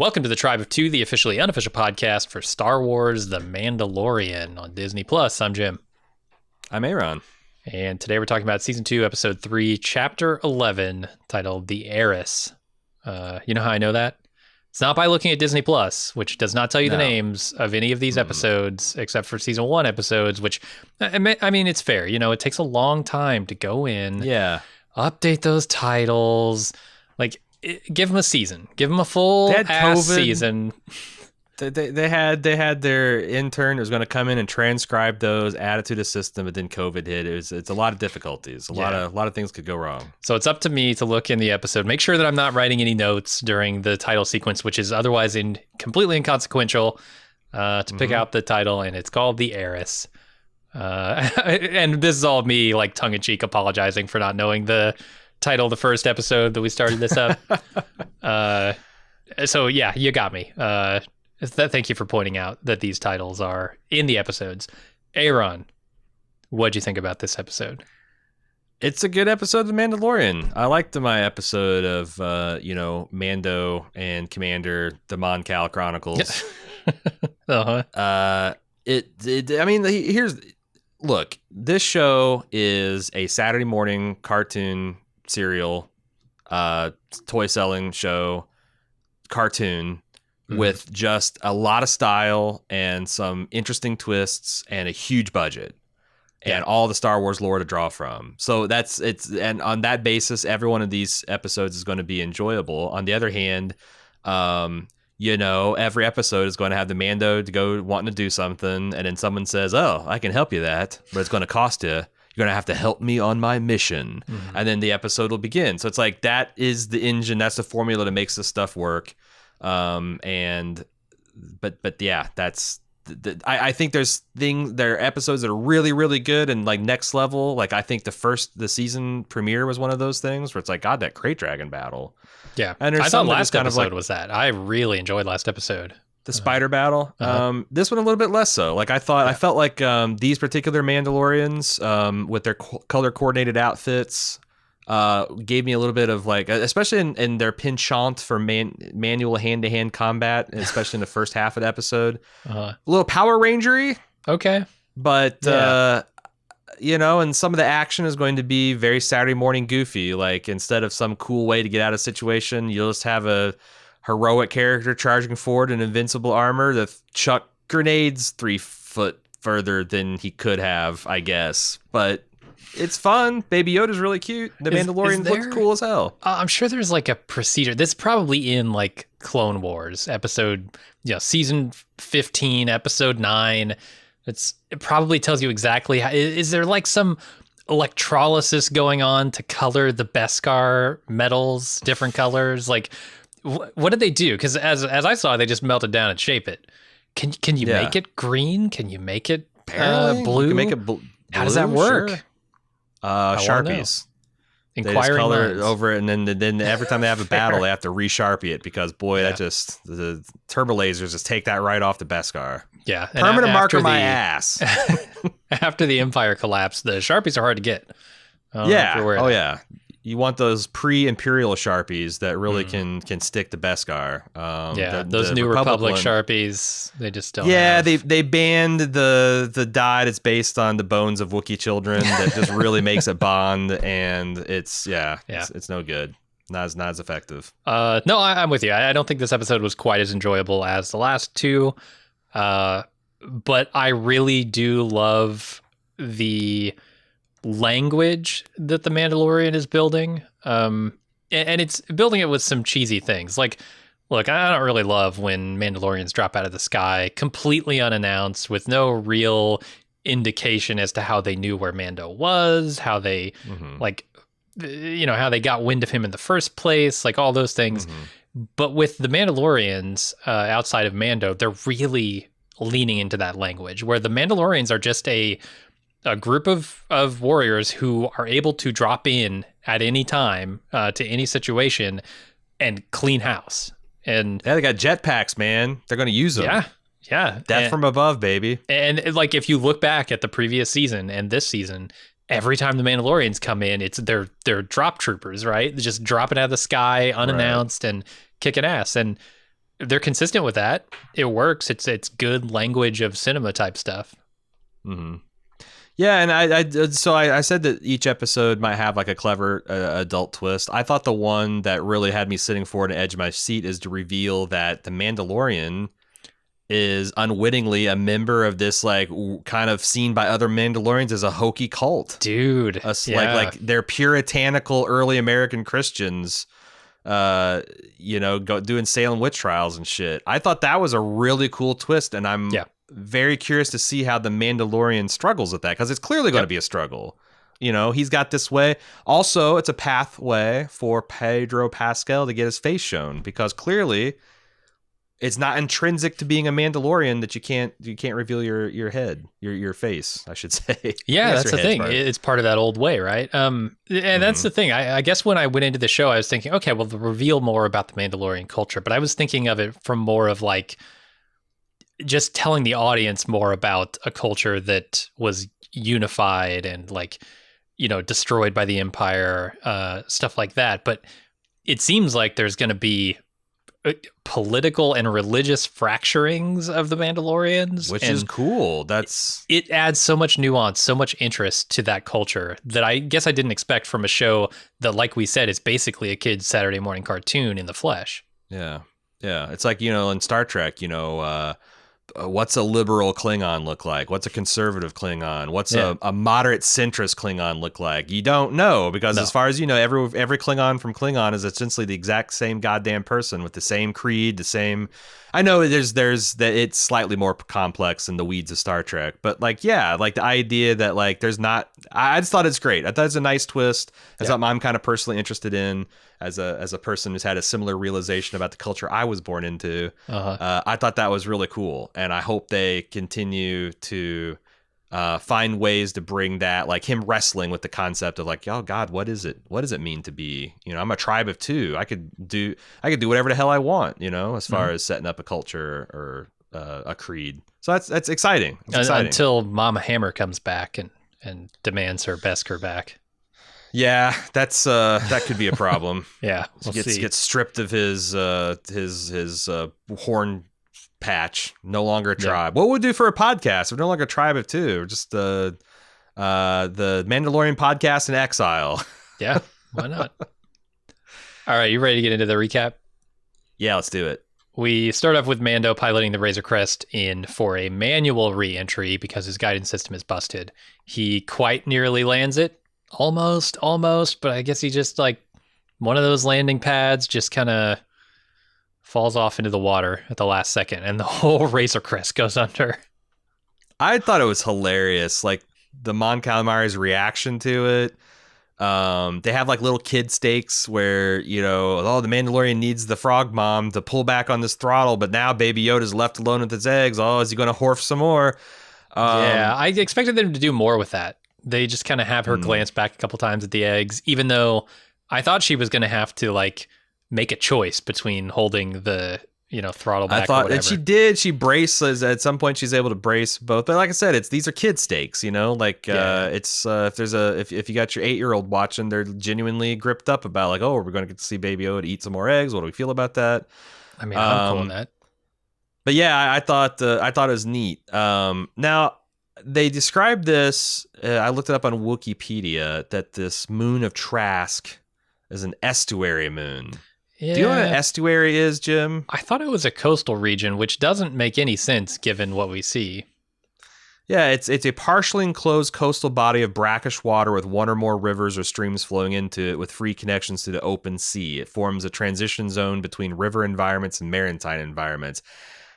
Welcome to the Tribe of Two, the officially unofficial podcast for Star Wars The Mandalorian on Disney+. I'm Jim. I'm Aaron. And today we're talking about Season 2, Episode 3, Chapter 11, titled The Heiress. You know how I know that? It's not by looking at Disney+, which does not tell you the names of any of these episodes, except for Season 1 episodes, which, I mean, it's fair. You know, it takes a long time to go in, update those titles, give them a season. Give them a full ass season. They had their intern who was going to come in and transcribe those, add it to the system, but then COVID hit. It's a lot of difficulties. A lot of things could go wrong. So it's up to me to look in the episode, make sure that I'm not writing any notes during the title sequence, which is otherwise completely inconsequential, to pick out the title, and it's called The Heiress. And this is all me, like, tongue-in-cheek apologizing for not knowing the title of the first episode that we started this up. So yeah, you got me. Thank you for pointing out that these titles are in the episodes. Aaron, what'd you think about this episode? It's a good episode of The Mandalorian. I liked my episode of Mando and Commander, the Mon Cal Chronicles. Look, this show is a Saturday morning cartoon serial, toy selling show cartoon with just a lot of style and some interesting twists and a huge budget and all the Star Wars lore to draw from. So and on that basis, every one of these episodes is going to be enjoyable. On the other hand, every episode is going to have the Mando to go wanting to do something, and then someone says, "Oh, I can help you that, but it's going to cost you. You're going to have to help me on my mission." And then the episode will begin. So it's like, that is the engine. That's the formula that makes this stuff work. I think there are episodes that are really, really good and like next level. Like, I think the season premiere was one of those things where it's like, God, that Crate Dragon battle. Yeah. And I thought last episode was that. I really enjoyed last episode. The spider battle. This one a little bit less so. Like, I felt like these particular Mandalorians with their color coordinated outfits gave me a little bit of, like, especially in their penchant for manual hand-to-hand combat, especially in the first half of the episode. A little Power Ranger-y. Okay. But, and some of the action is going to be very Saturday morning goofy. Like, instead of some cool way to get out of a situation, you'll just have a heroic character charging forward in invincible armor that chuck grenades 3 foot further than he could have, I guess. But it's fun. Baby Yoda's really cute. The Mandalorian looks cool as hell. I'm sure there's like a procedure. This is probably in like Clone Wars episode, season 15, episode 9. It probably tells you exactly how. Is there like some electrolysis going on to color the Beskar metals different colors? Like, what did they do? Because as I saw, they just melted down and shape it. Can you make it green? Can you make it blue? You can make it blue. How does that work? Sure. Sharpies. Inquiring they just color minds. over it, and then every time they have a battle, they have to re-sharpie it because, boy, that just, the turbo lasers just take that right off the Beskar. Yeah. Permanent marker my ass. After the Empire collapsed, the Sharpies are hard to get. Yeah. You want those pre-Imperial Sharpies that really can stick to Beskar. Those New Republic Sharpies, they just don't have. they banned the dye that's based on the bones of Wookiee children that just really makes it bond, and it's no good. Not as effective. No, I'm with you. I don't think this episode was quite as enjoyable as the last two, but I really do love the language that the Mandalorian is building, and it's building it with some cheesy things. Like, look, I don't really love when Mandalorians drop out of the sky completely unannounced with no real indication as to how they knew where Mando was, how they how they got wind of him in the first place, like all those things. But with the Mandalorians outside of Mando, they're really leaning into that language, where the Mandalorians are just a group of warriors who are able to drop in at any time to any situation and clean house. And they got jetpacks, man. They're going to use them. Yeah. Death from above, baby. And like, if you look back at the previous season and this season, every time the Mandalorians come in, they're drop troopers, right? They're just dropping out of the sky unannounced and kicking ass. And they're consistent with that. It works. It's good language of cinema type stuff. Mm-hmm. Yeah, and I said that each episode might have like a clever adult twist. I thought the one that really had me sitting forward on the edge of my seat is to reveal that the Mandalorian is unwittingly a member of this like kind of seen by other Mandalorians as a hokey cult. Dude. Like they're puritanical early American Christians, doing Salem witch trials and shit. I thought that was a really cool twist, and I'm very curious to see how the Mandalorian struggles with that, because it's clearly going to be a struggle. He's got this way. Also, it's a pathway for Pedro Pascal to get his face shown, because clearly it's not intrinsic to being a Mandalorian that you can't reveal your head, your face, I should say. Yeah, that's the thing. It's part of that old way, right? And that's the thing. I guess when I went into the show, I was thinking, okay, well, they'll reveal more about the Mandalorian culture, but I was thinking of it from more of like just telling the audience more about a culture that was unified and like, destroyed by the Empire, stuff like that. But it seems like there's going to be political and religious fracturings of the Mandalorians, which is cool. It adds so much nuance, so much interest to that culture that I guess I didn't expect from a show that, like we said, is basically a kid's Saturday morning cartoon in the flesh. Yeah. It's like, in Star Trek, what's a liberal Klingon look like? What's a conservative Klingon? What's a moderate centrist Klingon look like? You don't know, because as far as you know, every Klingon from Klingon is essentially the exact same goddamn person with the same creed, the same. I know there's that it's slightly more complex than the weeds of Star Trek, but like the idea that like there's not. I just thought it's great. I thought it's a nice twist. It's something I'm kind of personally interested in as a person who's had a similar realization about the culture I was born into. I thought that was really cool, and I hope they continue to find ways to bring that, like him wrestling with the concept of like, oh God, what is it? What does it mean to be? I'm a tribe of two. I could do whatever the hell I want. As far as setting up a culture or a creed. So that's exciting. It's exciting. Until Mama Hammer comes back and demands her Beskar back. Yeah, that's that could be a problem. Yeah, we'll see. Gets stripped of his horn patch. No longer a tribe. What would we do for a podcast? We're no longer a tribe of two. We're just the Mandalorian podcast in exile. Yeah, why not? All right, you ready to get into the recap? Yeah, let's do it. We start off with Mando piloting the Razor Crest in for a manual re-entry because his guidance system is busted. He quite nearly lands it. Almost, but I guess he just like one of those landing pads just kind of falls off into the water at the last second, and the whole Razor Crest goes under. I thought it was hilarious, like the Mon Calamari's reaction to it. They have like little kid stakes where, the Mandalorian needs the frog mom to pull back on this throttle, but now Baby Yoda's left alone with his eggs. Oh, is he going to horf some more? I expected them to do more with that. They just kind of have her glance back a couple times at the eggs, even though I thought she was going to have to like make a choice between holding the, throttle back. I thought or whatever. that she did. She braces at some point. She's able to brace both. But like I said, these are kid stakes. It's if you got your 8-year-old watching, they're genuinely gripped up about like, oh, we're going to get to see Baby Yoda eat some more eggs. What do we feel about that? I mean, I'm cool on that. But yeah, I thought it was neat. Now. They described this, I looked it up on Wikipedia, that this moon of Trask is an estuary moon. Yeah. Do you know what an estuary is, Jim? I thought it was a coastal region, which doesn't make any sense given what we see. Yeah, it's a partially enclosed coastal body of brackish water with one or more rivers or streams flowing into it with free connections to the open sea. It forms a transition zone between river environments and maritime environments.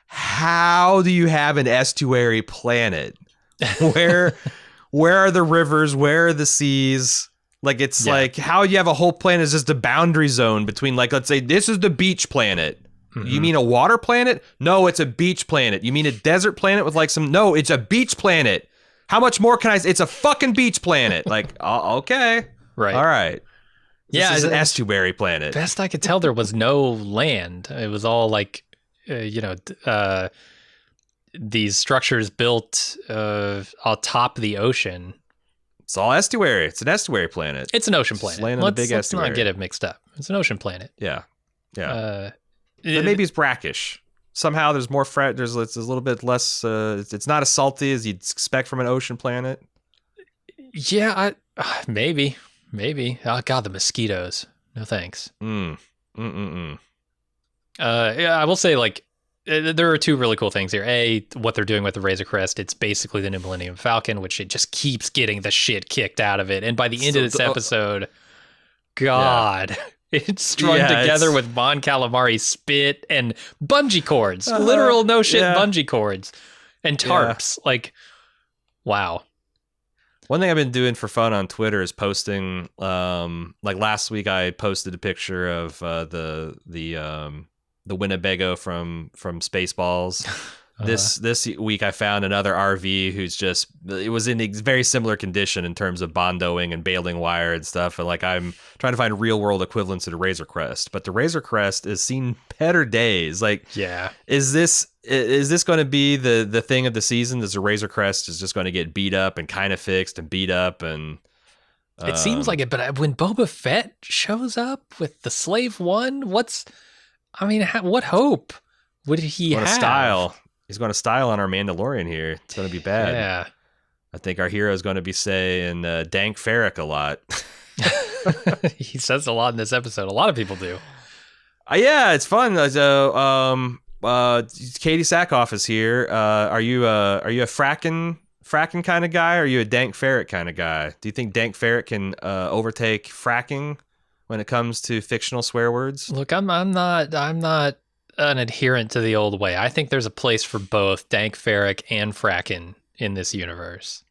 How do you have an estuary planet? Where are the rivers? Where are the seas? Like it's like how you have a whole planet is just a boundary zone between, like, let's say this is the beach planet. Mm-hmm. You mean a water planet? No, it's a beach planet. You mean a desert planet with like some? No, it's a beach planet. How much more can I? It's a fucking beach planet. Like okay, right, all right. This is an estuary planet. Best I could tell, there was no land. It was all like, these structures built atop the ocean. It's all estuary. It's an estuary planet. It's an ocean planet. Let's not get it mixed up. It's an ocean planet. Yeah. But maybe it's brackish. Somehow there's more it's a little bit less. It's not as salty as you'd expect from an ocean planet. Yeah, maybe. Oh God, the mosquitoes. No thanks. Yeah, I will say, like, there are two really cool things here. A, what they're doing with the Razor Crest. It's basically the new Millennium Falcon, which it just keeps getting the shit kicked out of it. And by the end of this episode, God, it's strung together with Mon Calamari spit and bungee cords. Literal no shit bungee cords. And tarps. Like, wow. One thing I've been doing for fun on Twitter is posting. Like last week, I posted a picture of the Winnebago from Spaceballs. This week, I found another RV who's it was in a very similar condition in terms of bondoing and baling wire and stuff. And like I'm trying to find real world equivalents to the Razor Crest, but the Razor Crest has seen better days. Like, is this going to be the thing of the season? Is the Razor Crest is just going to get beat up and kind of fixed and beat up and it seems like it, but when Boba Fett shows up with the Slave One, what hope would he have? Style. He's going to style on our Mandalorian here. It's going to be bad. Yeah. I think our hero is going to be saying Dank Farrik a lot. He says a lot in this episode. A lot of people do. Yeah, it's fun. So, Katie Sackhoff is here. Are you a fracking kind of guy? Or are you a Dank Farrik kind of guy? Do you think Dank Farrik can overtake fracking when it comes to fictional swear words? Look, I'm not an adherent to the old way. I think there's a place for both Dank Farrik and fracking in this universe.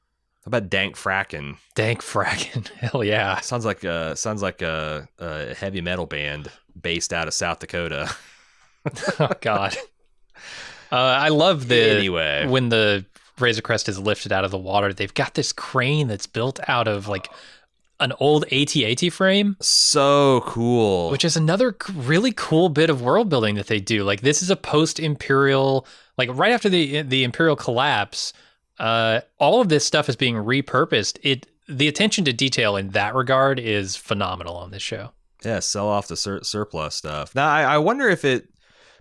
How about Dank Frackin'? Dank Frackin', hell yeah! Sounds like a heavy metal band based out of South Dakota. Oh God, I love when the Razor Crest is lifted out of the water. They've got this crane that's built out of like an old AT-AT frame. So cool. Which is another really cool bit of world building that they do. Like this is a post-Imperial, like right after the Imperial collapse, all of this stuff is being repurposed. The attention to detail in that regard is phenomenal on this show. Yeah, sell off the surplus stuff. Now, I wonder if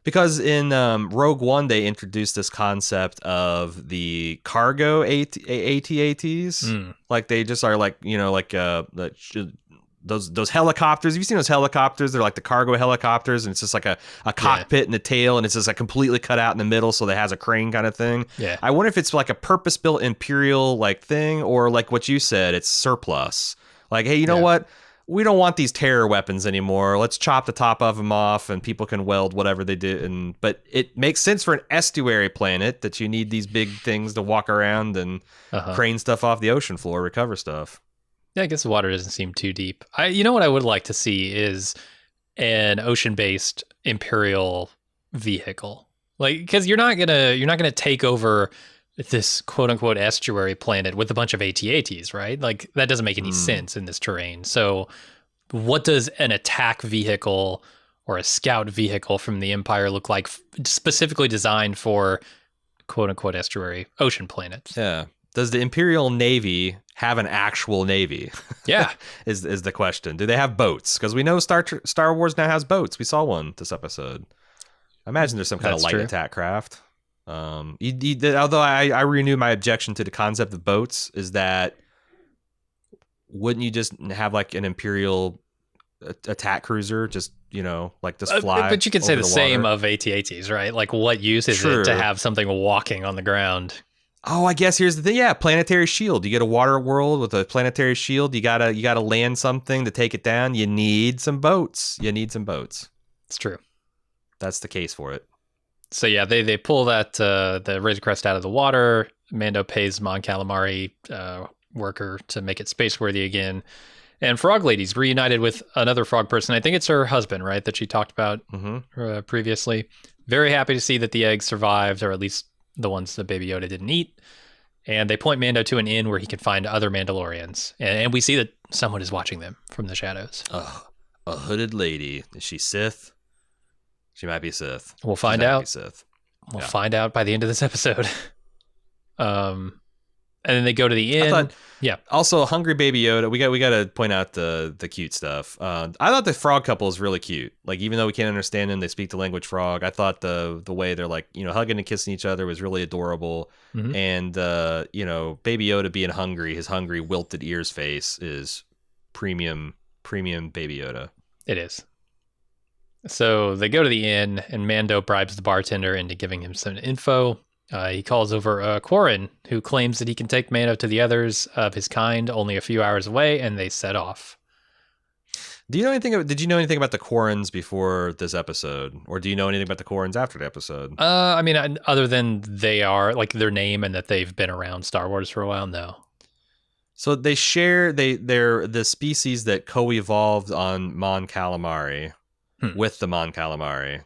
because in Rogue One, they introduced this concept of the cargo AT-ATs. Like they just are like, those helicopters. Have you seen those helicopters? They're like the cargo helicopters, and it's just like a cockpit and a tail, and it's just like completely cut out in the middle, so that has a crane kind of thing. Yeah. I wonder if it's like a purpose-built Imperial like thing, or like what you said, it's surplus. Like, hey, you know what? We don't want these terror weapons anymore. Let's chop the top of them off, and people can weld whatever they do. But it makes sense for an estuary planet that you need these big things to walk around and crane stuff off the ocean floor, recover stuff. Yeah, I guess the water doesn't seem too deep. You know what I would like to see is an ocean-based Imperial vehicle, like because you're not gonna take over this quote-unquote estuary planet with a bunch of AT-ATs, right? Like that doesn't make any sense in this terrain. So what does an attack vehicle or a scout vehicle from the Empire look like, specifically designed for quote-unquote estuary ocean planets? Yeah. Does the Imperial Navy have an actual navy? Yeah. is the question. Do they have boats? Because we know Star Wars now has boats. We saw one this episode. I imagine there's some kind of light attack craft. Although I renew my objection to the concept of boats, is that wouldn't you just have like an Imperial attack cruiser, just like this fly? But you could say the same of AT-ATs, right? Like what use is it to have something walking on the ground? Oh, I guess here's the thing. Yeah, planetary shield. You get a water world with a planetary shield. You gotta land something to take it down. You need some boats. It's true. That's the case for it. So yeah, they pull that the Razor Crest out of the water. Mando pays Mon Calamari worker to make it spaceworthy again. And Frog Lady's reunited with another frog person. I think it's her husband, right, that she talked about previously. Very happy to see that the eggs survived, or at least the ones that Baby Yoda didn't eat. And they point Mando to an inn where he can find other Mandalorians. And we see that someone is watching them from the shadows. A hooded lady. Is she Sith? She might be Sith. We'll find out. We'll find out by the end of this episode. And then they go to the inn. I thought, also, hungry Baby Yoda. We got to point out the cute stuff. I thought the frog couple is really cute. Like, even though we can't understand them, they speak the language frog. I thought the way they're like, hugging and kissing each other was really adorable. Mm-hmm. And Baby Yoda being hungry, his hungry wilted ears face is premium Baby Yoda. It is. So they go to the inn, and Mando bribes the bartender into giving him some info. He calls over Quarren, who claims that he can take Mando to the others of his kind only a few hours away, and they set off. Did you know anything about the Quarrens before this episode, or do you know anything about the Quarrens after the episode? I mean, other than they are like their name and that they've been around Star Wars for a while, no. So they share they're the species that co-evolved on Mon Calamari with the Mon Calamari,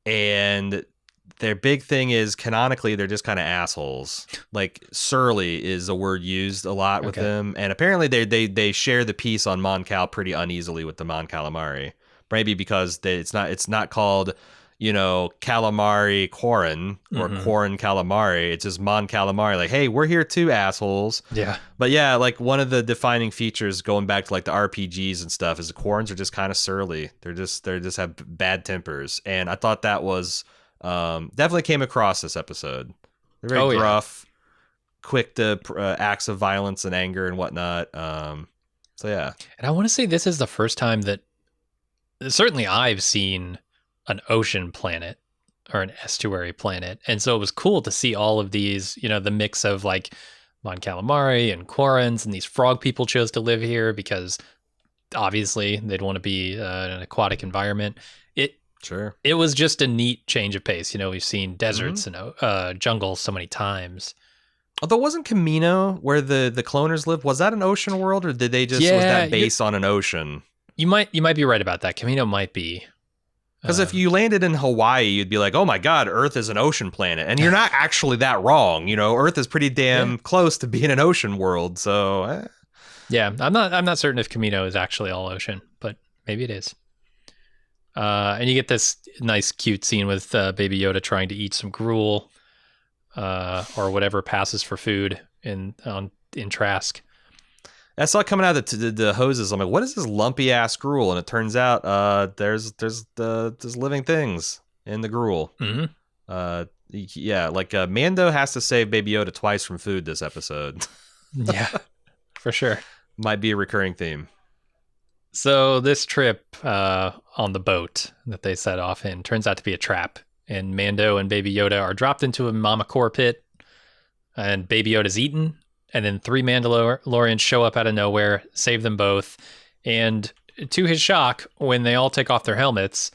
and their big thing is canonically they're just kind of assholes. Like surly is a word used a lot with them, and apparently they share the piece on Mon Cal pretty uneasily with the Mon Calamari. Maybe because it's not called Calamari Quarren or Quarren Calamari. It's just Mon Calamari. Like, hey, we're here too, assholes. Yeah. But yeah, like one of the defining features going back to like the RPGs and stuff is the Quarrens are just kind of surly. They just have bad tempers, and I thought that was. Definitely came across this episode. They're very gruff, quick to acts of violence and anger and whatnot. So yeah. And I want to say this is the first time that certainly I've seen an ocean planet or an estuary planet. And so it was cool to see all of these, the mix of like Mon Calamari and Quarrens, and these frog people chose to live here because obviously they'd want to be in an aquatic environment. Sure. It was just a neat change of pace. We've seen deserts and jungles so many times. Although wasn't Camino where the cloners lived, was that an ocean world, or did they just was that based on an ocean? You might be right about that. Camino might be. Because if you landed in Hawaii, you'd be like, oh my God, Earth is an ocean planet. And you're not actually that wrong. Earth is pretty damn close to being an ocean world. So yeah, I'm not certain if Camino is actually all ocean, but maybe it is. And you get this nice, cute scene with Baby Yoda trying to eat some gruel, or whatever passes for food in Trask. I saw it coming out of the hoses. I'm like, what is this lumpy ass gruel? And it turns out there's living things in the gruel. Mm-hmm. Yeah, like Mando has to save Baby Yoda twice from food this episode. Yeah, for sure. Might be a recurring theme. So this trip on the boat that they set off in turns out to be a trap, and Mando and Baby Yoda are dropped into a Mamakor pit, and Baby Yoda's eaten, and then 3 Mandalorians show up out of nowhere, save them both, and to his shock, when they all take off their helmets,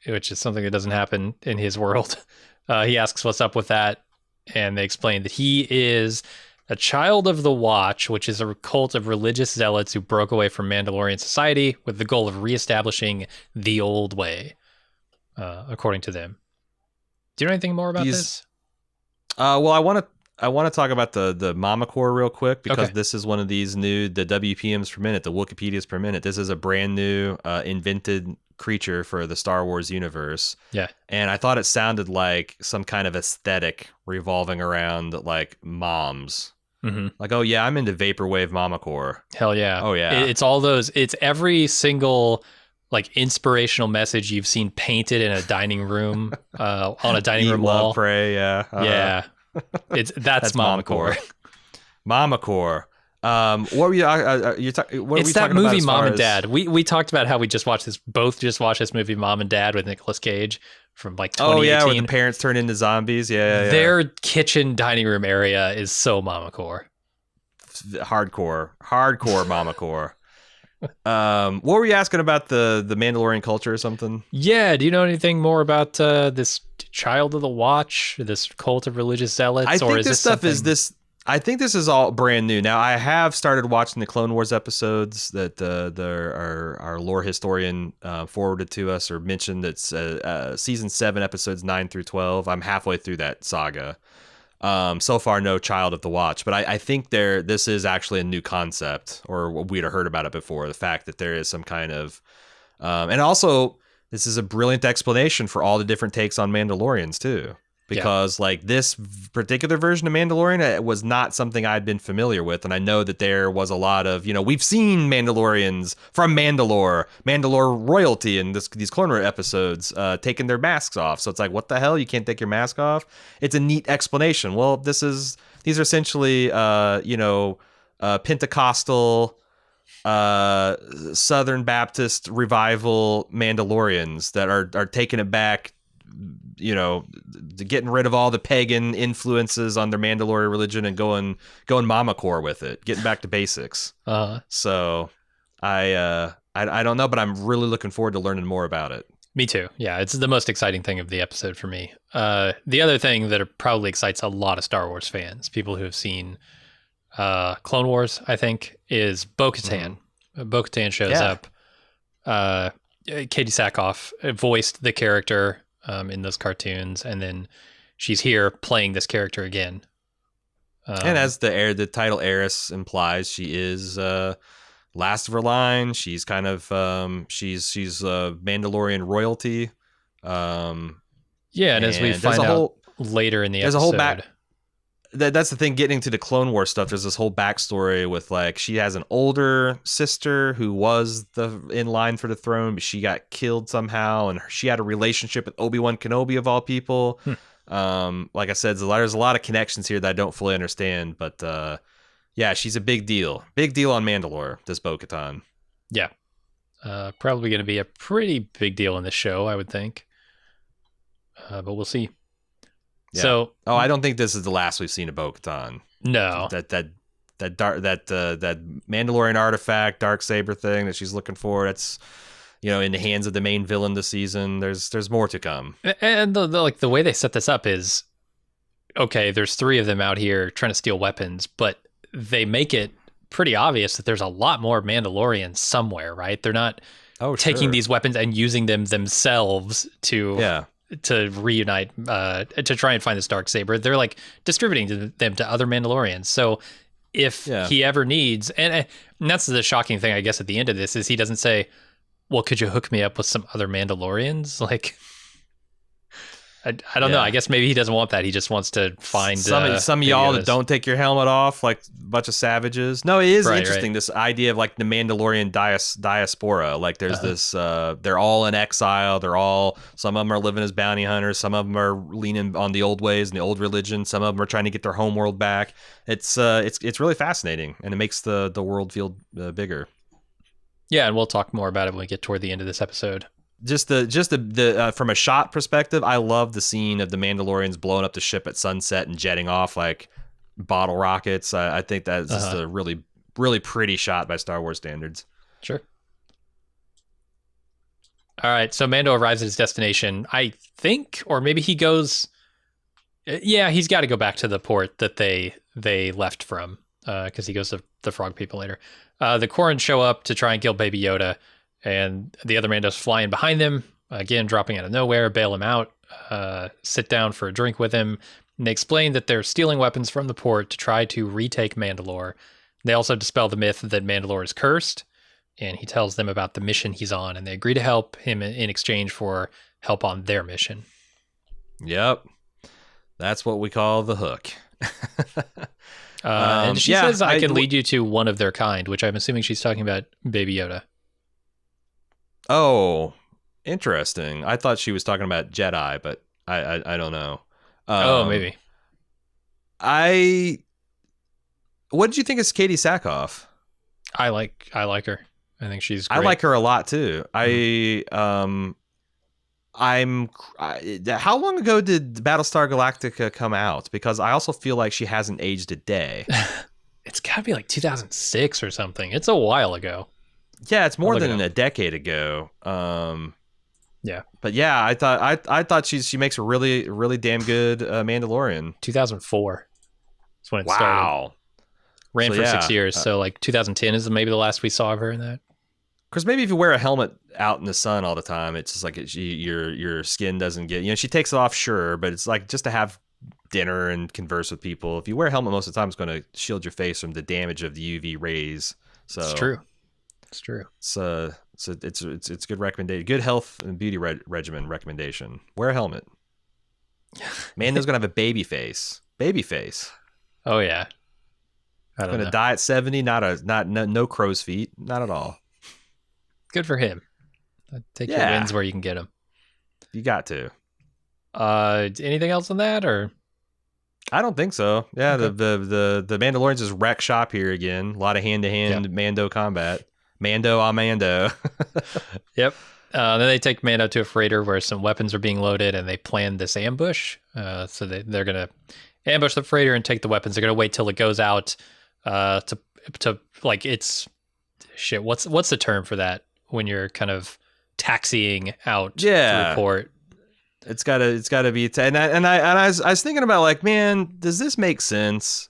which is something that doesn't happen in his world, he asks what's up with that, and they explain that he is a child of the Watch, which is a cult of religious zealots who broke away from Mandalorian society with the goal of reestablishing the old way, according to them. Do you know anything more about this? Well, I want to talk about the Mamakor real quick, because this is one of these new, the WPMs per minute, the Wikipedias per minute. This is a brand new invented creature for the Star Wars universe. Yeah. And I thought it sounded like some kind of aesthetic revolving around like moms. Mm-hmm. Like, oh yeah, I'm into vaporwave Mamakor. Hell yeah. Oh yeah. It's all those. It's every single like inspirational message you've seen painted in a dining room, on a dining room wall. Love, pray, yeah. Yeah. That's Mamakor. Mamakor. What were you? It's that movie Mom and Dad. We talked about how we just watched this movie Mom and Dad with Nicolas Cage from like 2018. Oh yeah, where the parents turn into zombies. Yeah. Their kitchen dining room area is so Mamakor. Hardcore Mamakor. What were you asking about the Mandalorian culture or something? Yeah, do you know anything more about this child of the Watch, this cult of religious zealots? I think I think this is all brand new. Now, I have started watching the Clone Wars episodes that our lore historian forwarded to us or mentioned. It's season 7, episodes 9 through 12. I'm halfway through that saga. So far, no Child of the Watch, but I think this is actually a new concept, or we'd have heard about it before. The fact that there is some kind of, and also this is a brilliant explanation for all the different takes on Mandalorians too. because like this particular version of Mandalorian was not something I'd been familiar with. And I know that there was a lot of, we've seen Mandalorians from Mandalore royalty in these Clone Wars episodes taking their masks off. So it's like, what the hell? You can't take your mask off? It's a neat explanation. Well, these are essentially, Pentecostal, Southern Baptist revival Mandalorians that are taking it back, getting rid of all the pagan influences on their Mandalorian religion and going mama core with it, getting back to basics. So I don't know, but I'm really looking forward to learning more about it. Me too. Yeah, it's the most exciting thing of the episode for me. The other thing that probably excites a lot of Star Wars fans, people who have seen Clone Wars, I think, is Bo-Katan. Bo-Katan shows up. Katie Sackhoff voiced the character in those cartoons, and then she's here playing this character again. And as the title Heiress implies, she is last of her line. She's kind of she's Mandalorian royalty. And as we find out later in the episode, there's a whole that's the thing, getting to the Clone Wars stuff. There's this whole backstory with like, she has an older sister who was in line for the throne, but she got killed somehow. And she had a relationship with Obi-Wan Kenobi of all people. Like I said, there's a lot of connections here that I don't fully understand, but she's a big deal on Mandalore, this Bo-Katan. Yeah. Probably going to be a pretty big deal in the show, I would think. But we'll see. Yeah. So, I don't think this is the last we've seen of Bo-Katan. No, that Mandalorian artifact, Darksaber thing that she's looking for. That's in the hands of the main villain this season. There's more to come. And the way they set this up is, okay, there's 3 of them out here trying to steal weapons, but they make it pretty obvious that there's a lot more Mandalorians somewhere, right? They're not taking these weapons and using them themselves to reunite, to try and find this Darksaber. They're like distributing them to other Mandalorians. So if he ever needs, and that's the shocking thing, I guess, at the end of this, is he doesn't say, well, could you hook me up with some other Mandalorians? Like, I don't know. I guess maybe he doesn't want that. He just wants to find some of y'all that don't take your helmet off, like a bunch of savages. No, it is interesting, this idea of like the Mandalorian diaspora. Like there's this, they're all in exile. Some of them are living as bounty hunters. Some of them are leaning on the old ways and the old religion. Some of them are trying to get their homeworld back. It's really fascinating, and it makes the world feel bigger. Yeah, and we'll talk more about it when we get toward the end of this episode. Just the from a shot perspective, I love the scene of the Mandalorians blowing up the ship at sunset and jetting off like bottle rockets. I think that's just a really, really pretty shot by Star Wars standards. Sure. All right, so Mando arrives at his destination, I think, or maybe he goes. Yeah, he's got to go back to the port that they left from, because he goes to the Frog People later. The Quarren show up to try and kill Baby Yoda. And the other Mando's flying behind them, again, dropping out of nowhere, bail him out, sit down for a drink with him. And they explain that they're stealing weapons from the port to try to retake Mandalore. They also dispel the myth that Mandalore is cursed, and he tells them about the mission he's on, and they agree to help him in exchange for help on their mission. Yep. That's what we call the hook. And she says, I can lead you to one of their kind, which I'm assuming she's talking about Baby Yoda. Oh, interesting. I thought she was talking about Jedi, but I don't know. Maybe. What did you think of Katie Sackhoff? I like her. I think she's great. I like her a lot too. How long ago did Battlestar Galactica come out? Because I also feel like she hasn't aged a day. It's got to be like 2006 or something. It's a while ago. Yeah, it's more than a decade ago. Yeah, but yeah, I thought she makes a really, really damn good Mandalorian. 2004 is when it started. Ran for 6 years, so like 2010 is maybe the last we saw of her in that. Because maybe if you wear a helmet out in the sun all the time, it's just like your skin doesn't get. She takes it off, sure, but it's like just to have dinner and converse with people. If you wear a helmet most of the time, it's going to shield your face from the damage of the UV rays. So it's true. It's true. It's good recommendation. Good health and beauty regimen recommendation. Wear a helmet. Mando's gonna have a baby face. Baby face. Oh yeah. I don't Gonna know. die at 70. No crow's feet. Not at all. Good for him. Take your wins where you can get them. You got to. Anything else on that, or? I don't think so. Yeah, Okay. the Mandalorians is wreck shop here again. A lot of hand-to-hand Mando combat. Mando a Mando. Yep. Then they take Mando to a freighter where some weapons are being loaded, and they plan this ambush. So they're gonna ambush the freighter and take the weapons. They're gonna wait till it goes out. To like it's shit. What's the term for that when you're kind of taxiing out to report? It's gotta be. And I was thinking about like, man, does this make sense?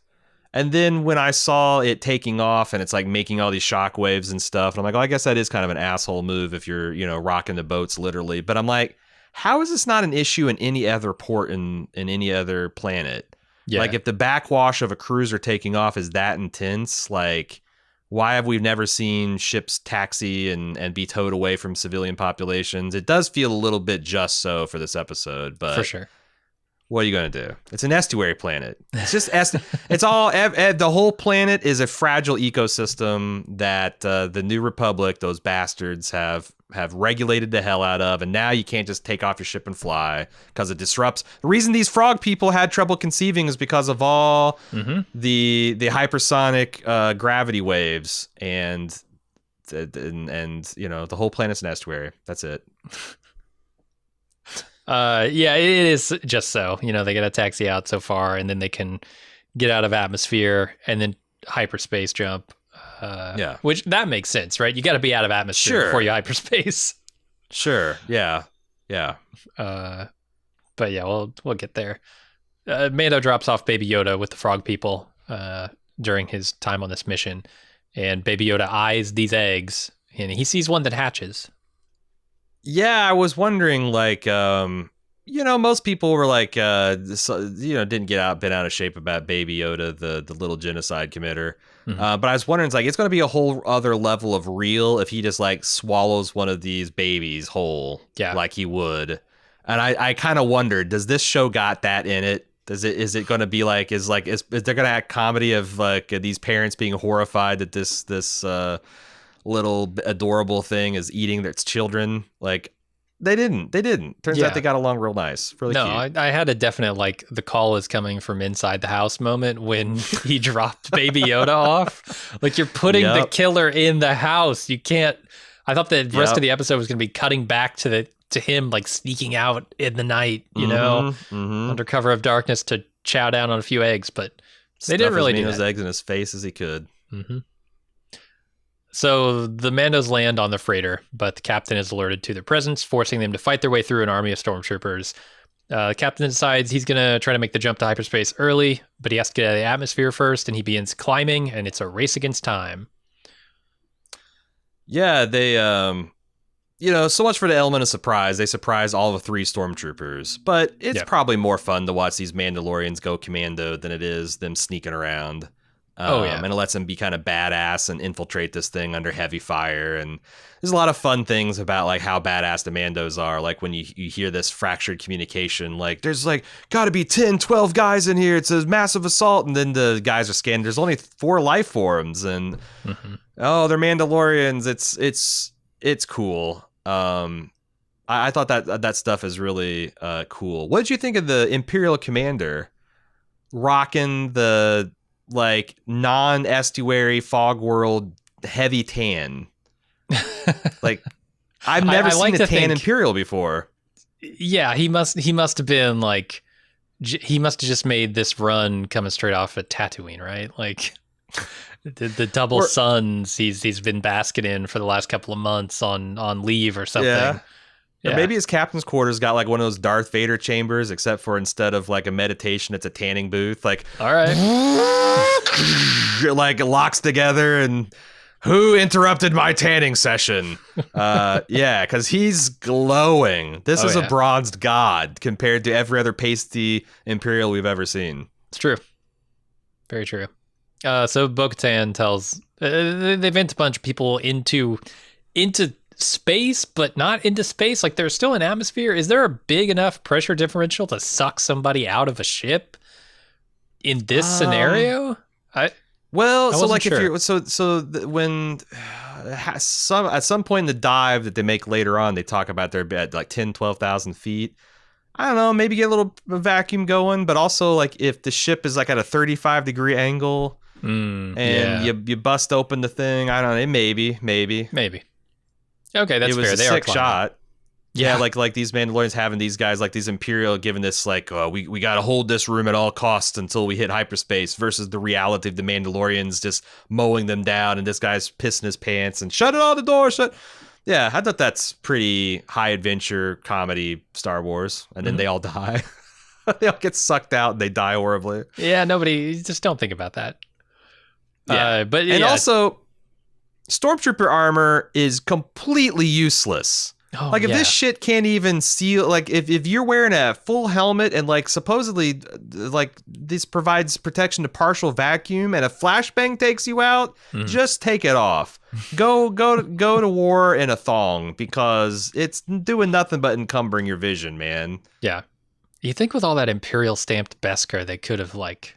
And then when I saw it taking off and it's like making all these shockwaves and stuff, and I'm like, oh, I guess that is kind of an asshole move if you're, rocking the boats literally. But I'm like, how is this not an issue in any other port in any other planet? Yeah. Like if the backwash of a cruiser taking off is that intense, like why have we never seen ships taxi and be towed away from civilian populations? It does feel a little bit just so for this episode, but for sure. What are you going to do? It's an estuary planet. It's just it's all the whole planet is a fragile ecosystem that the New Republic, those bastards, have regulated the hell out of, and now you can't just take off your ship and fly because it disrupts. The reason these frog people had trouble conceiving is because of all the hypersonic gravity waves and the whole planet's an estuary. That's it. Yeah, it is just so. They get a taxi out so far, and then they can get out of atmosphere and then hyperspace jump. Which that makes sense, right? You got to be out of atmosphere before you hyperspace. Sure. Yeah. But yeah, we'll get there. Mando drops off Baby Yoda with the frog people during his time on this mission, and Baby Yoda eyes these eggs, and he sees one that hatches. Yeah, I was wondering, like, most people were like, didn't been out of shape about Baby Yoda, the little genocide committer. But I was wondering, it's going to be a whole other level of real if he just like swallows one of these babies whole, like he would. And I kind of wondered, does this show got that in it? Is it going to be like, is there going to have comedy of like these parents being horrified that this little adorable thing is eating its children? Like they didn't turns out they got along real nice, really cute. I had a definite like the call is coming from inside the house moment when he dropped Baby Yoda off. Like you're putting the killer in the house. You can't. I thought the rest of the episode was going to be cutting back to him like sneaking out in the night, under cover of darkness to chow down on a few eggs, but they didn't really do that. As many eggs in his face as he could. So the Mandos land on the freighter, but the captain is alerted to their presence, forcing them to fight their way through an army of stormtroopers. The captain decides he's going to try to make the jump to hyperspace early, but he has to get out of the atmosphere first, and he begins climbing, and it's a race against time. Yeah, they, so much for the element of surprise. They surprise all the 3 stormtroopers, but it's probably more fun to watch these Mandalorians go commando than it is them sneaking around. And it lets them be kind of badass and infiltrate this thing under heavy fire. And there's a lot of fun things about like how badass the Mandos are. Like when you hear this fractured communication, like there's like got to be 10, 12 guys in here. It's a massive assault. And then the guys are scanning. There's only 4 life forms and they're Mandalorians. It's cool. I thought that stuff is really cool. What did you think of the Imperial Commander rocking the like non-estuary fog world heavy tan? Like I've never seen a tan Imperial before. Yeah, he must have been like he must have just made this run coming straight off at Tatooine, right? Like the double suns he's been basking in for the last couple of months on leave or something. Yeah. Or maybe his captain's quarters got like one of those Darth Vader chambers, except for instead of like a meditation, it's a tanning booth. Like, all right, like it locks together. And who interrupted my tanning session? Because he's glowing. This is a bronzed god compared to every other pasty Imperial we've ever seen. It's true, very true. So Bo-Katan tells they've sent a bunch of people into space, but not into space. Like there's still an atmosphere. Is there a big enough pressure differential to suck somebody out of a ship in this scenario? Well, so like sure. if you're when at some point in the dive that they make later on, they talk about they're at like 10, 12,000 feet. I don't know, maybe get a little vacuum going, but also like if the ship is like at a 35-degree angle and you bust open the thing, I don't know, maybe. Okay, that's it was fair. A they sick are shot. Yeah, like these Mandalorians having these guys like these Imperial giving this like we got to hold this room at all costs until we hit hyperspace versus the reality of the Mandalorians just mowing them down and this guy's pissing his pants and shut it all the door shut. Yeah, I thought that's pretty high adventure comedy Star Wars, and then they all die. They all get sucked out and they die horribly. Yeah, nobody just don't think about that. Yeah, and also Stormtrooper armor is completely useless. Oh, like if this shit can't even seal, like if you're wearing a full helmet and like supposedly like this provides protection to partial vacuum and a flashbang takes you out, just take it off. Go to war in a thong because it's doing nothing but encumbering your vision, man. Yeah. You think with all that Imperial stamped Beskar, they could have like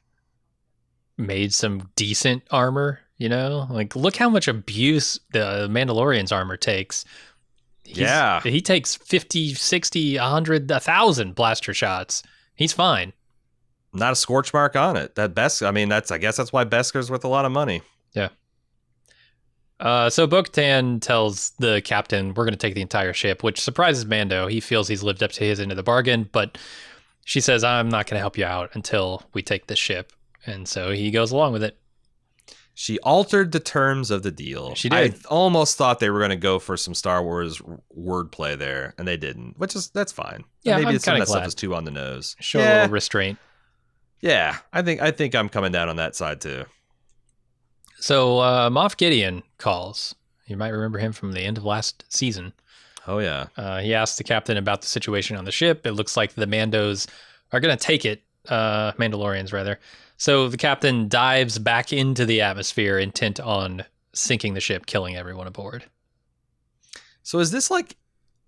made some decent armor, you know? Like look how much abuse the Mandalorian's armor takes. He takes 50, 60, 100, 1,000 blaster shots. He's fine. Not a scorch mark on it. That I guess that's why Beskar's worth a lot of money. Yeah. So Bo-Katan tells the captain, we're going to take the entire ship, which surprises Mando. He feels he's lived up to his end of the bargain, but she says, I'm not going to help you out until we take this ship. And so he goes along with it. She altered the terms of the deal. She did. I almost thought they were going to go for some Star Wars wordplay there, and they didn't, that's fine. Yeah, maybe I'm some of that glad. stuff is too on the nose. Show a little restraint. Yeah, I think I'm coming down on that side too. So Moff Gideon calls. You might remember him from the end of last season. Oh yeah. He asked the captain about the situation on the ship. It looks like the Mandos are going to take it. Mandalorians rather. So the captain dives back into the atmosphere, intent on sinking the ship, killing everyone aboard. So is this like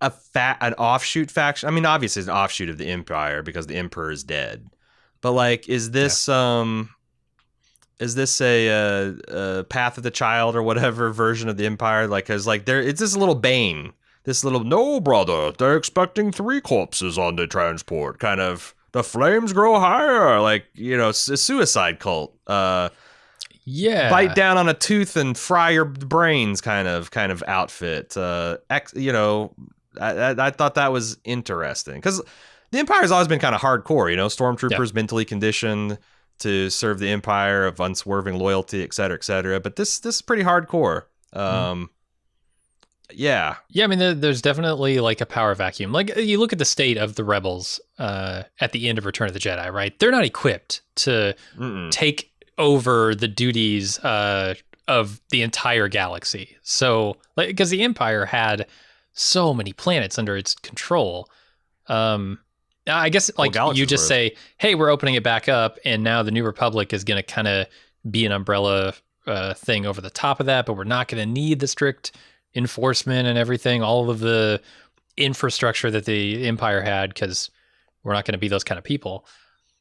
an offshoot faction? I mean, obviously it's an offshoot of the Empire because the Emperor is dead. But like, is this a Path of the Child or whatever version of the Empire? Like, cause like it's this little Bane, this little no brother, they're expecting 3 corpses on the transport, kind of. The flames grow higher, like, you know, a suicide cult. Yeah, bite down on a tooth and fry your brains, kind of outfit. You know, I thought that was interesting because the Empire's always been kind of hardcore. You know, stormtroopers mentally conditioned to serve the Empire of unswerving loyalty, et cetera, et cetera. But this is pretty hardcore. Yeah. I mean, there's definitely like a power vacuum. Like you look at the state of the rebels at the end of Return of the Jedi, right? They're not equipped to take over the duties of the entire galaxy. So, like, because the Empire had so many planets under its control. I guess like you just say, hey, we're opening it back up, and now the New Republic is going to kind of be an umbrella thing over the top of that, but we're not going to need the strict enforcement and everything, all of the infrastructure that the Empire had, because we're not going to be those kind of people.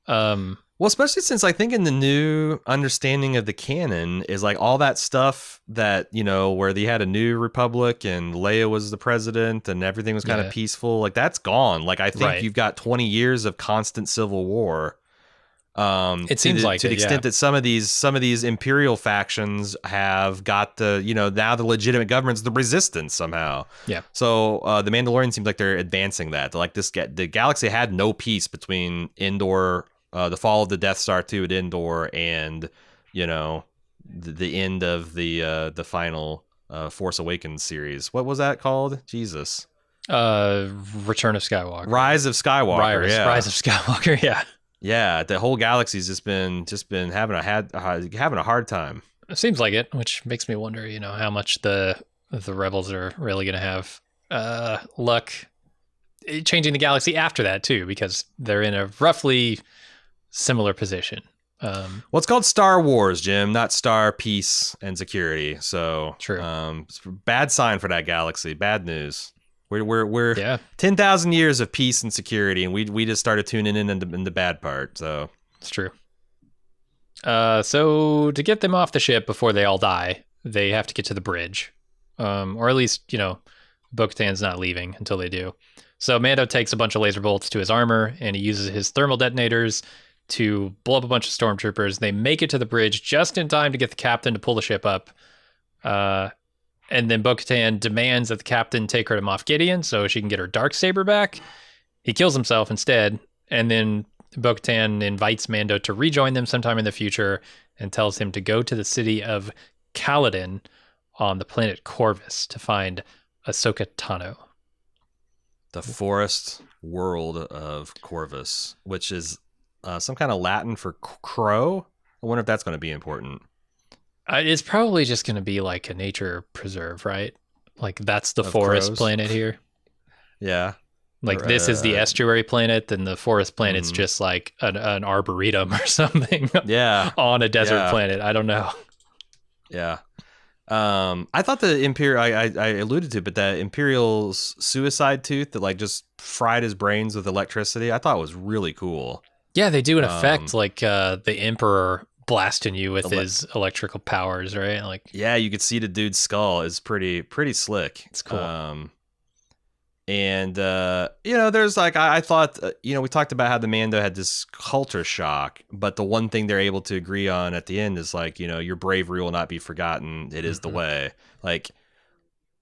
Well, especially since I think in the new understanding of the canon is like all that stuff that, you know, where they had a new republic and Leia was the president and everything was kind of peaceful. Like that's gone. Like I think you've got 20 years of constant civil war. It seems like to the extent that some of these Imperial factions have got the, you know, now the legitimate government's the resistance somehow. Yeah. So the Mandalorian seems like they're advancing that. Like the galaxy had no peace between Endor, the fall of the Death Star 2 at Endor, and, you know, the end of the final Force Awakens series. What was that called? Jesus. Return of Skywalker. Rise of Skywalker. Rise of Skywalker. Yeah. Yeah, the whole galaxy's just been having a hard time. It seems like it, which makes me wonder, you know, how much the rebels are really going to have luck changing the galaxy after that too, because they're in a roughly similar position. Well, it's called Star Wars, Jim, not Star Peace and Security. So True. It's a bad sign for that galaxy. Bad news. We're 10,000 years of peace and security, and we just started tuning in the bad part. So it's true. So to get them off the ship before they all die, they have to get to the bridge, or at least Bo-Katan's not leaving until they do. So Mando takes a bunch of laser bolts to his armor, and he uses his thermal detonators to blow up a bunch of stormtroopers. They make it to the bridge just in time to get the captain to pull the ship up. And then Bo-Katan demands that the captain take her to Moff Gideon so she can get her Darksaber back. He kills himself instead, and then Bo-Katan invites Mando to rejoin them sometime in the future and tells him to go to the city of Caladan on the planet Corvus to find Ahsoka Tano. The forest world of Corvus, which is some kind of Latin for crow. I wonder if that's going to be important. It's probably just going to be like a nature preserve, right? Like that's the forest crows. planet here. Yeah. Like this is the estuary planet, and the forest planet's just like an arboretum or something. Yeah. On a desert planet. I don't know. Yeah. I thought the Imperial, I alluded to it, but that Imperial's suicide tooth that like just fried his brains with electricity, I thought was really cool. Yeah, they do an effect like the Emperor blasting you with his electrical powers, right? Like, yeah, you could see the dude's skull is pretty slick. It's cool. And there's like I thought we talked about how the Mando had this culture shock, but the one thing they're able to agree on at the end is like, your bravery will not be forgotten. It is the way. Like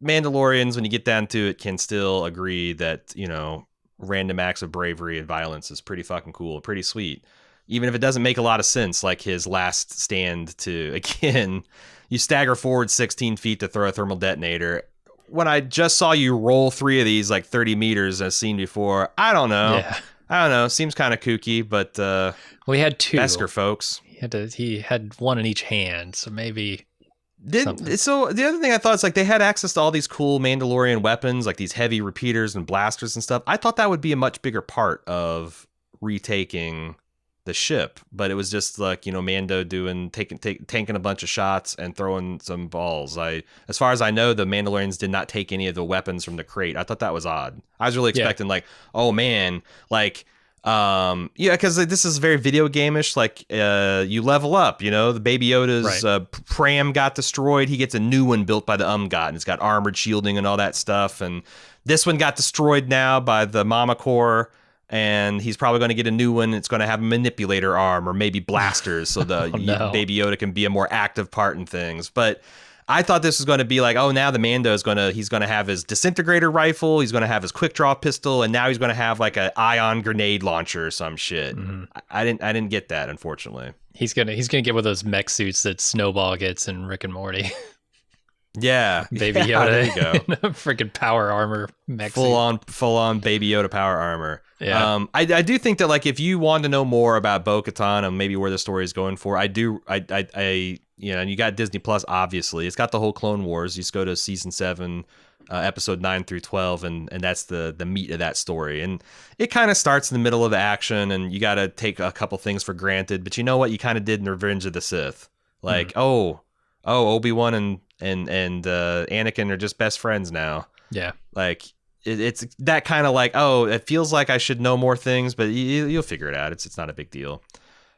Mandalorians, when you get down to it, can still agree that random acts of bravery and violence is pretty fucking cool, pretty sweet. Even if it doesn't make a lot of sense, like his last stand to, again, you stagger forward 16 feet to throw a thermal detonator. When I just saw you roll 3 of these like 30 meters as seen before, I don't know. Yeah. I don't know. Seems kind of kooky, but well, he had 2. Beskar folks. He had 1 in each hand, so maybe. So the other thing I thought is like they had access to all these cool Mandalorian weapons, like these heavy repeaters and blasters and stuff. I thought that would be a much bigger part of retaking the ship, but it was just like Mando tanking a bunch of shots and throwing some balls. As far as I know, the Mandalorians did not take any of the weapons from the crate. I thought that was odd. I was really expecting like, oh man, like because this is very video game-ish. Like you level up, the Baby Yoda's pram got destroyed, he gets a new one built by the God, and it's got armored shielding and all that stuff, and this one got destroyed now by the Mama Core. And he's probably going to get a new one. It's going to have a manipulator arm or maybe blasters, so the Baby Yoda can be a more active part in things. But I thought this was going to be like, oh, now the Mando is he's going to have his disintegrator rifle, he's going to have his quick draw pistol, and now he's going to have like an ion grenade launcher or some shit. Mm-hmm. I didn't get that, unfortunately. He's gonna get one of those mech suits that Snowball gets in Rick and Morty. Yeah, Baby Yoda. There you go. Freaking power armor mech full on Baby Yoda power armor. Yeah. I do think that like if you want to know more about Bo-Katan and maybe where the story is going for, and you got Disney Plus, obviously it's got the whole Clone Wars. You just go to season 7, episode 9 through 12, and that's the meat of that story. And it kind of starts in the middle of the action, and you got to take a couple things for granted. But you know what? You kind of did in Revenge of the Sith. Like, Obi-Wan and Anakin are just best friends now. Yeah. Like it's that kind of like, oh, it feels like I should know more things, but you'll figure it out. It's not a big deal.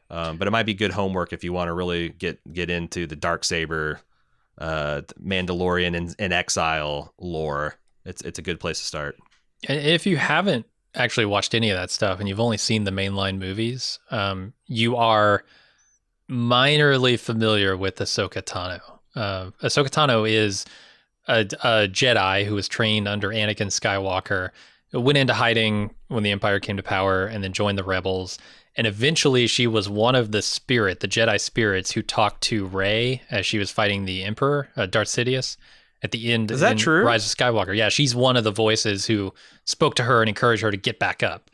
But it might be good homework if you want to really get into the Darksaber, Mandalorian in exile lore. It's a good place to start. And if you haven't actually watched any of that stuff and you've only seen the mainline movies, you are minorly familiar with Ahsoka Tano. Ahsoka Tano is a Jedi who was trained under Anakin Skywalker, went into hiding when the Empire came to power, and then joined the Rebels. And eventually she was one of the Jedi spirits who talked to Rey as she was fighting the Emperor, Darth Sidious, at the end. Is that true? Rise of Skywalker. Yeah, she's one of the voices who spoke to her and encouraged her to get back up.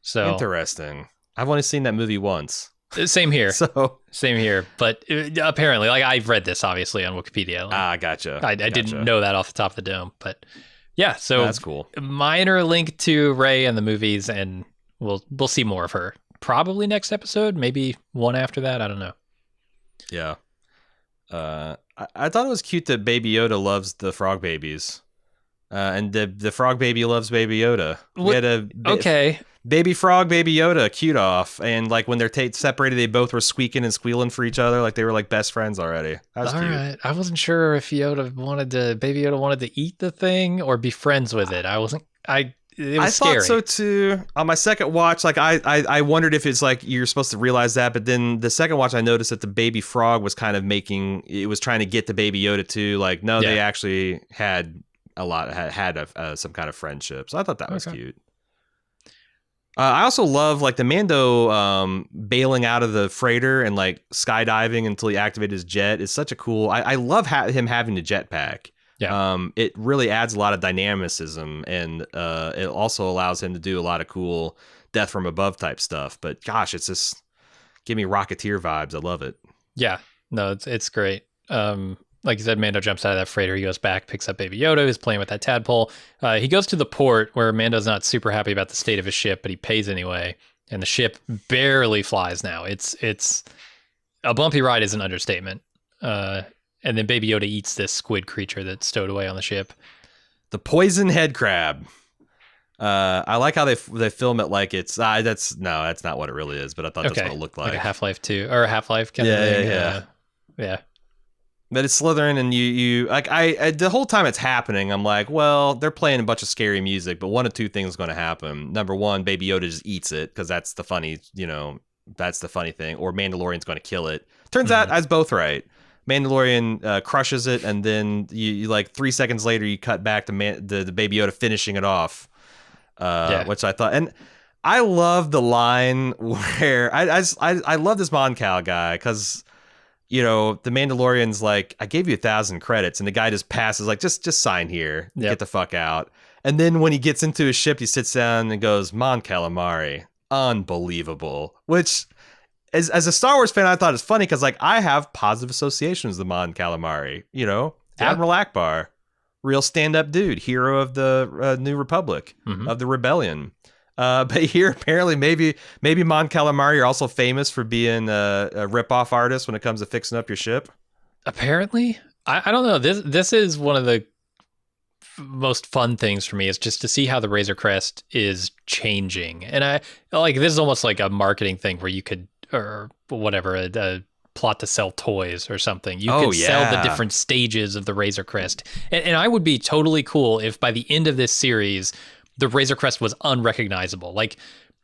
So interesting. I've only seen that movie once. Same here. Same here. But apparently, like I've read this obviously on Wikipedia. Like, gotcha. I didn't know that off the top of the dome, but yeah. So that's cool. Minor link to Rey and the movies, and we'll see more of her probably next episode, maybe one after that. I don't know. Yeah. I thought it was cute that Baby Yoda loves the frog babies. And the frog baby loves Baby Yoda. We had a okay. Baby frog, Baby Yoda, cute off. And like when they're separated, they both were squeaking and squealing for each other. Like they were like best friends already. That was cute. All right. I wasn't sure if Baby Yoda wanted to eat the thing or be friends with it. It was scary. Thought so too. On my second watch, like I wondered if it's like you're supposed to realize that, but then the second watch I noticed that the baby frog was kind of trying to get the Baby Yoda too. Like no, they actually had some kind of friendship. So I thought that was cute. I also love like the Mando bailing out of the freighter and like skydiving until he activated his jet is such a cool. I love him having the jetpack. Yeah. It really adds a lot of dynamicism, and it also allows him to do a lot of cool death from above type stuff. But gosh, it's just give me Rocketeer vibes. I love it. Yeah, no, it's great. Like you said, Mando jumps out of that freighter. He goes back, picks up Baby Yoda, who's playing with that tadpole. He goes to the port where Mando's not super happy about the state of his ship, but he pays anyway. And the ship barely flies now. It's a bumpy ride is an understatement. And then Baby Yoda eats this squid creature that's stowed away on the ship. The poison head crab. I like how they film it like it's that's not what it really is, but I thought that's what it looked like. Like a Half-Life 2 or a Half-Life kind of thing. Yeah. But it's slithering, and you like the whole time it's happening, I'm like, well, they're playing a bunch of scary music, but one of two things is going to happen. Number one, Baby Yoda just eats it because that's the funny thing, or Mandalorian's going to kill it. Turns out I was both right. Mandalorian crushes it, and then you like 3 seconds later you cut back to the Baby Yoda finishing it off, which I thought, and I love the line where I love this Mon Cal guy because. You know, the Mandalorian's like, I gave you 1,000 credits, and the guy just passes like, just sign here, get the fuck out. And then when he gets into his ship, he sits down and goes, Mon Calamari, unbelievable. Which, as a Star Wars fan, I thought it's funny because like I have positive associations with the Mon Calamari. You know, Admiral Akbar, real stand-up dude, hero of the New Republic, of the Rebellion. But here, apparently, maybe Mon Calamari are also famous for being a rip-off artist when it comes to fixing up your ship. Apparently, I don't know. This is one of the most fun things for me is just to see how the Razor Crest is changing, and I like this is almost like a marketing thing where you could or whatever a plot to sell toys or something. You could sell the different stages of the Razor Crest, and I would be totally cool if by the end of this series. The Razor Crest was unrecognizable. Like,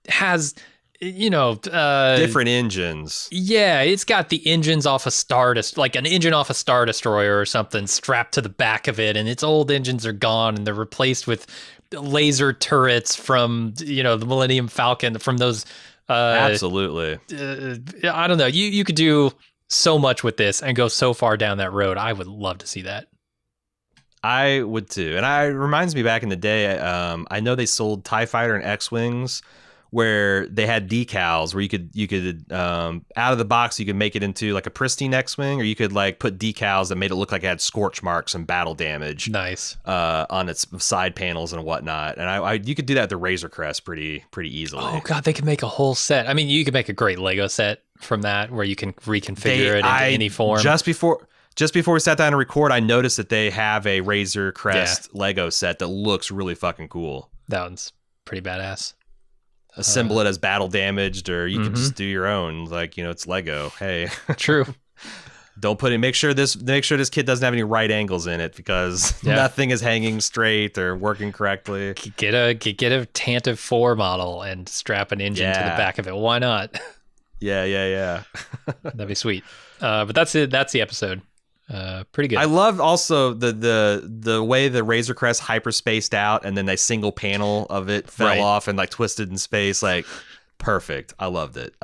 has, different engines. Yeah, it's got the engines off like an engine off a Star Destroyer or something strapped to the back of it, and its old engines are gone, and they're replaced with laser turrets from, the Millennium Falcon, from those. Absolutely. I don't know. You could do so much with this and go so far down that road. I would love to see that. I would too. And it reminds me back in the day, I know they sold TIE Fighter and X-Wings where they had decals where you could out of the box, you could make it into like a pristine X-Wing, or you could like put decals that made it look like it had scorch marks and battle damage. Nice. On its side panels and whatnot. And you could do that with the Razor Crest pretty easily. Oh God, they could make a whole set. I mean, you could make a great Lego set from that where you can reconfigure it into any form. Just before we sat down to record, I noticed that they have a Razor Crest Lego set that looks really fucking cool. That one's pretty badass. Assemble it as battle damaged, or you can just do your own. Like, it's Lego. Hey, true. Don't put it. Make sure this kit doesn't have any right angles in it because nothing is hanging straight or working correctly. Get a Tantive 4 model and strap an engine to the back of it. Why not? Yeah. That'd be sweet. But that's it. That's the episode. Pretty good. I love also the way the Razor Crest hyperspaced out, and then a single panel of it fell off and like twisted in space. Like perfect. I loved it.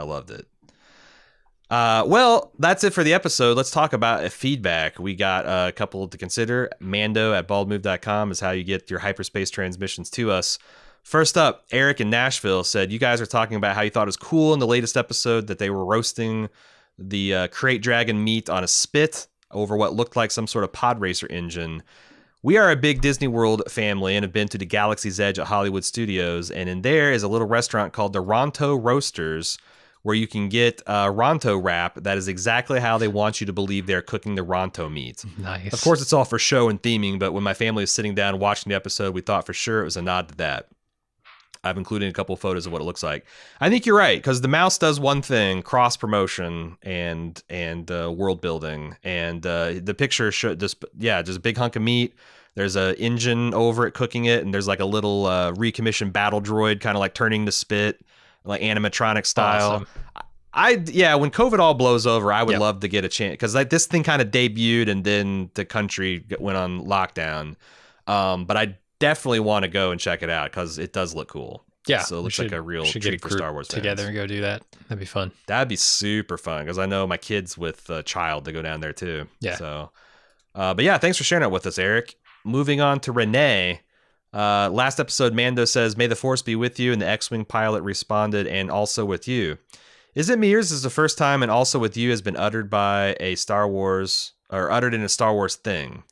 Well, that's it for the episode. Let's talk about feedback. We got a couple to consider. Mando@baldmove.com is how you get your hyperspace transmissions to us. First up, Eric in Nashville said, you guys are talking about how you thought it was cool in the latest episode that they were roasting the Crate Dragon meat on a spit over what looked like some sort of pod racer engine. We are a big Disney World family and have been to the Galaxy's Edge at Hollywood Studios, and in there is a little restaurant called the Ronto Roasters, where you can get a Ronto wrap that is exactly how they want you to believe they're cooking the Ronto meat. Nice. Of course, it's all for show and theming, but when my family was sitting down watching the episode, we thought for sure it was a nod to that. I've included a couple of photos of what it looks like. I think you're right, because the mouse does one thing: cross promotion and world building. And the picture should just a big hunk of meat. There's a engine over it cooking it, and there's like a little recommissioned battle droid kind of like turning to spit, like animatronic style. Awesome. When COVID all blows over, I would love to get a chance, because like this thing kind of debuted and then the country went on lockdown. But I definitely want to go and check it out because it does look cool. Yeah, so it looks like a real treat for Star Wars fans. Together and go do that. That'd be fun. That'd be super fun, because I know my kids with a child to go down there too. Yeah. So, but yeah, thanks for sharing it with us, Eric. Moving on to Renee. Last episode, Mando says, "May the Force be with you," and the X-Wing pilot responded, "And also with you." Is it me, or is this the first time "and also with you" has been uttered by a Star Wars, or uttered in a Star Wars thing?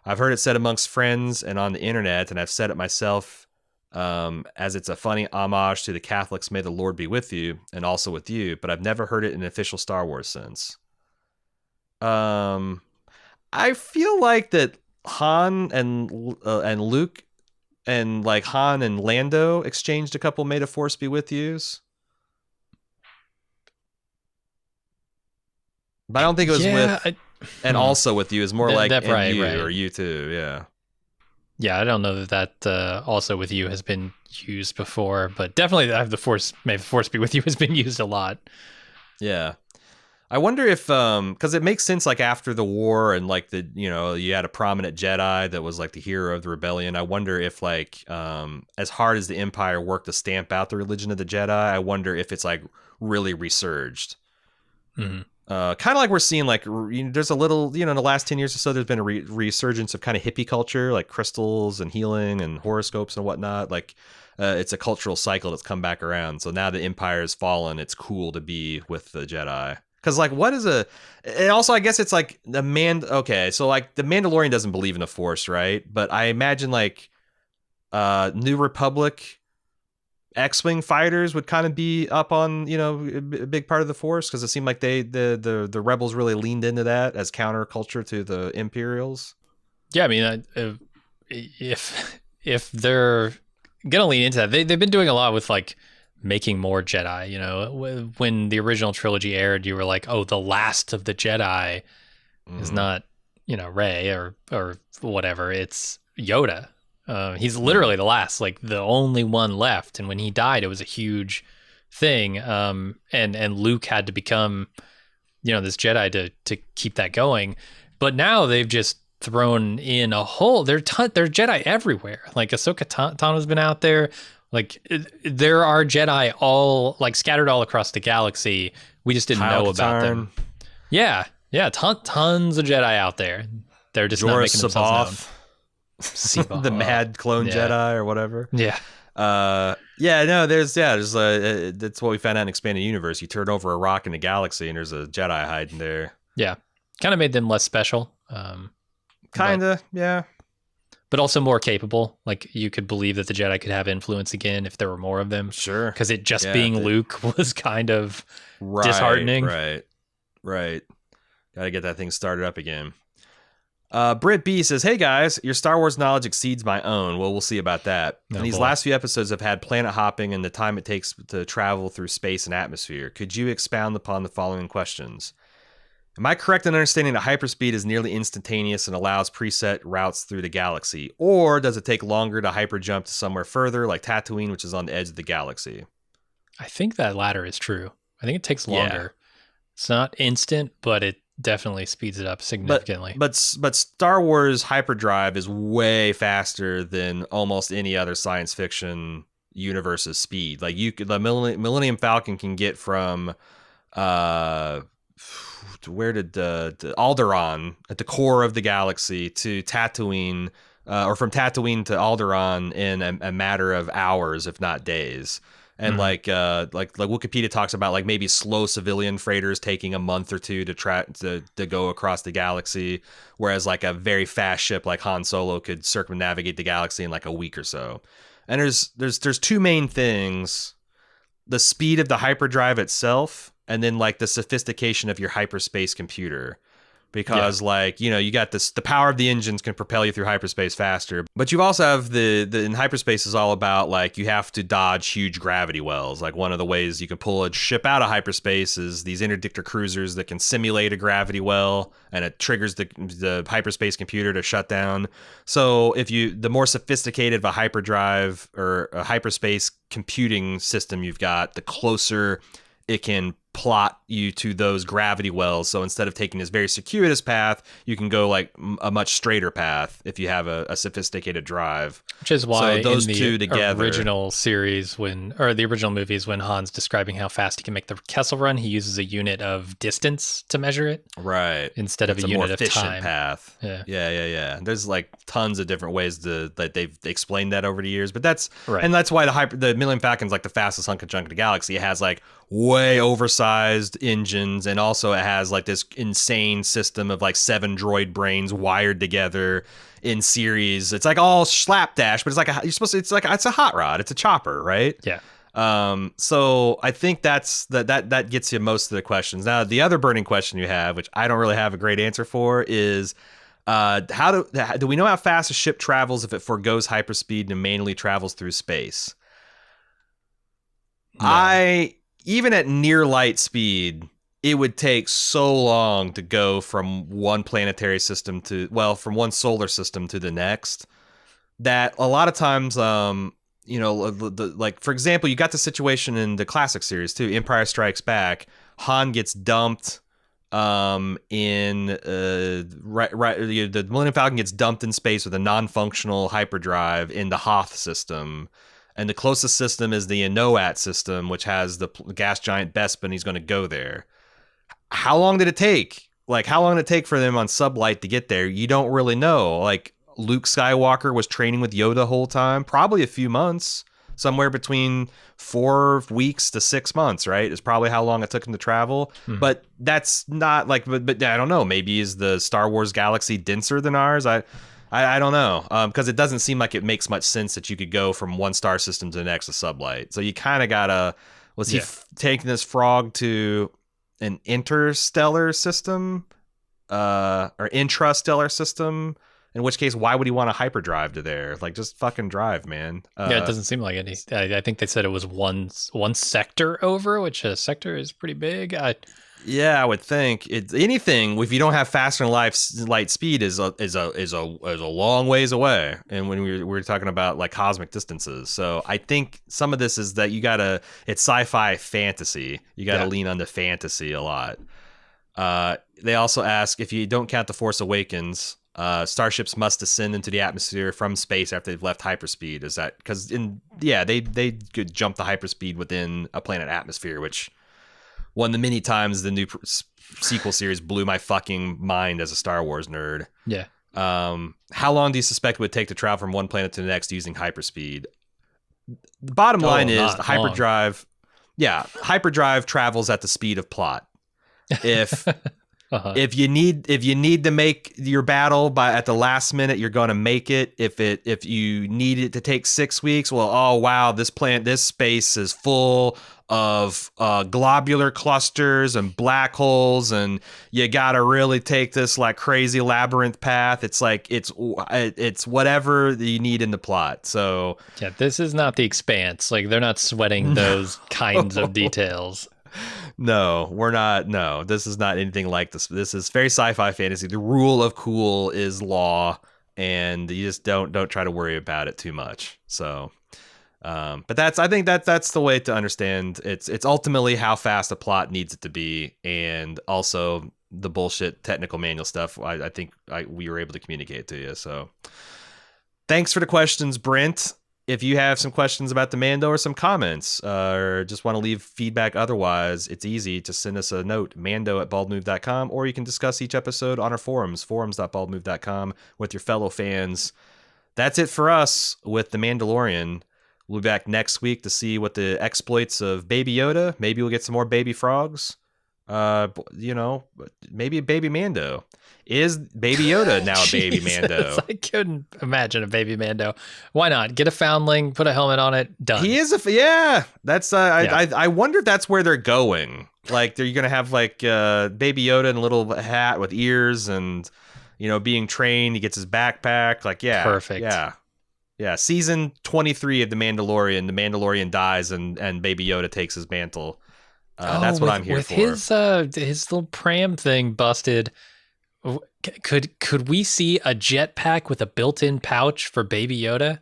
I've heard it said amongst friends and on the internet, and I've said it myself, as it's a funny homage to the Catholics, "May the Lord be with you," and also with you, but I've never heard it in official Star Wars since. I feel like that Han and Luke and like Han and Lando exchanged a couple "May the Force be with yous." But I don't think it was and also with you. Is more like and you or you too. Yeah. Yeah, I don't know that also with you has been used before, but definitely I have "May the Force be with you" has been used a lot. Yeah. I wonder if, because it makes sense, like after the war and like you had a prominent Jedi that was like the hero of the rebellion. I wonder if like, as hard as the Empire worked to stamp out the religion of the Jedi, I wonder if it's like really resurged. Mm-hmm. Kind of like we're seeing like, there's a little, in the last 10 years or so, there's been a resurgence of kind of hippie culture, like crystals and healing and horoscopes and whatnot. Like, it's a cultural cycle that's come back around. So now the Empire has fallen, it's cool to be with the Jedi. Because, like, and also, I guess it's like okay, so, like, the Mandalorian doesn't believe in the Force, right? But I imagine, like, New Republic X-Wing fighters would kind of be up on, a big part of the Force, because it seemed like the Rebels really leaned into that as counterculture to the Imperials. Yeah, I mean, if they're going to lean into that, they've been doing a lot with, like, making more Jedi. When the original trilogy aired, you were like, oh, the last of the Jedi is not, Rey or whatever. It's Yoda. He's literally the last, like the only one left. And when he died, it was a huge thing. And Luke had to become, this Jedi to keep that going. But now they've just thrown in a whole, they're Jedi everywhere. Like Ahsoka Tano's been out there. Like there are Jedi all like scattered all across the galaxy. We just didn't know about them. Yeah, tons of Jedi out there. They're just not making themselves known. The mad clone Jedi or whatever. Yeah. There's that's what we found out in Expanded Universe. You turn over a rock in the galaxy and there's a Jedi hiding there. Yeah, kind of made them less special. Yeah. But also more capable. Like you could believe that the Jedi could have influence again if there were more of them. Sure. Because it just being Luke was kind of disheartening. Right. Got to get that thing started up again. Britt B says, "Hey guys, your Star Wars knowledge exceeds my own." Well, we'll see about that. And these last few episodes have had planet hopping and the time it takes to travel through space and atmosphere. Could you expound upon the following questions? Am I correct in understanding that hyperspeed is nearly instantaneous and allows preset routes through the galaxy? Or does it take longer to hyperjump to somewhere further, like Tatooine, which is on the edge of the galaxy? I think that latter is true. I think it takes longer. It's not instant, but it definitely speeds it up significantly. But Star Wars hyperdrive is way faster than almost any other science fiction universe's speed. Like the Millennium Falcon can get from where did the Alderaan at the core of the galaxy to Tatooine, or from Tatooine to Alderaan in a matter of hours, if not days. And Mhm. like Wikipedia talks about like maybe slow civilian freighters taking a month or two to go across the galaxy, whereas like a very fast ship like Han Solo could circumnavigate the galaxy in like a week or so. And there's two main things: the speed of the hyperdrive itself, and then like the sophistication of your hyperspace computer. Because like, you know, you got the power of the engines can propel you through hyperspace faster, but you also have the in hyperspace is all about like you have to dodge huge gravity wells. Like one of the ways you can pull a ship out of hyperspace is these interdictor cruisers that can simulate a gravity well, and it triggers the hyperspace computer to shut down. So the more sophisticated of a hyperdrive or a hyperspace computing system you've got, the closer it can plot you to those gravity wells. So instead of taking this very circuitous path, you can go like a much straighter path if you have a sophisticated drive. Which is why so those in the two together, original series, or the original movies, when Han's describing how fast he can make the Kessel Run, he uses a unit of distance to measure it, right? instead of It's a more unit of efficient time. path. Yeah. There's like tons of different ways that they've explained that over the years, but that's Right. And that's why the Millennium Falcon's like the fastest hunk of junk in the galaxy. It has like way oversized engines, and also it has like this insane system of like 7 droid brains wired together in series. It's like all slapdash, but it's like it's a hot rod, it's a chopper, right? Yeah. So I think that gets you most of the questions. Now the other burning question you have, which I don't really have a great answer for, is how do we know how fast a ship travels if it forgoes hyperspeed and mainly travels through space? No. Even at near light speed, it would take so long to go from one planetary system from one solar system to the next, that a lot of times, like for example, you got the situation in the classic series too, Empire Strikes Back. Han gets dumped the Millennium Falcon gets dumped in space with a non-functional hyperdrive in the Hoth system. And the closest system is the Inoat system, which has the gas giant Bespin. He's going to go there. How long did it take? Like, how long did it take for them on sublight to get there? You don't really know. Like, Luke Skywalker was training with Yoda the whole time. Probably a few months. Somewhere between 4 weeks to 6 months, right? Is probably how long it took him to travel. Mm-hmm. But that's not like, but I don't know. Maybe is the Star Wars galaxy denser than ours? I don't know, because it doesn't seem like it makes much sense that you could go from one star system to the next to sublight. So you kind of gotta, was he taking this frog to an interstellar system, or intrastellar system? In which case, why would he want a hyperdrive to there? Like, just fucking drive, man. Yeah, it doesn't seem like any. I think they said it was one sector over, which a sector is pretty big. Yeah, I would think anything if you don't have faster than light speed is a long ways away. And when we're talking about like cosmic distances, so I think some of this is that it's sci-fi fantasy. You gotta lean on the fantasy a lot. They also ask, if you don't count the Force Awakens, starships must descend into the atmosphere from space after they've left hyperspeed. Is that because they could jump the hyperspeed within a planet atmosphere, which one of the many times the new sequel series blew my fucking mind as a Star Wars nerd. Yeah. How long do you suspect it would take to travel from one planet to the next using hyperspeed? The bottom line is the hyperdrive. Yeah, hyperdrive travels at the speed of plot. If if you need to make your battle at the last minute, you're going to make it. If you need it to take 6 weeks, well, oh wow, this space is full of globular clusters and black holes, and you gotta really take this like crazy labyrinth path. It's like it's whatever you need in the plot. So yeah, this is not The Expanse. Like, they're not sweating those kinds of details. No, we're not. No, this is not anything like this. This is very sci-fi fantasy. The rule of cool is law, and you just don't try to worry about it too much. So but I think that's the way to understand it's ultimately how fast a plot needs it to be, and also the bullshit technical manual stuff. I think we were able to communicate to you. So thanks for the questions, Brent. If you have some questions about the Mando or some comments, or just want to leave feedback otherwise, it's easy to send us a note, mando@baldmove.com, or you can discuss each episode on our forums.baldmove.com with your fellow fans. That's it for us with The Mandalorian. We'll be back next week to see what the exploits of Baby Yoda. Maybe we'll get some more baby frogs. Maybe a baby Mando. Is Baby Yoda now a baby Mando? I couldn't imagine a baby Mando. Why not? Get a foundling, put a helmet on it, done. He is that's I wonder if that's where they're going. Like, they're going to have like Baby Yoda in a little hat with ears and, being trained. He gets his backpack. Like, yeah. Perfect. Yeah. Season 23 of The Mandalorian dies and Baby Yoda takes his mantle. That's what I'm here for. With his little pram thing busted, could we see a jetpack with a built-in pouch for Baby Yoda?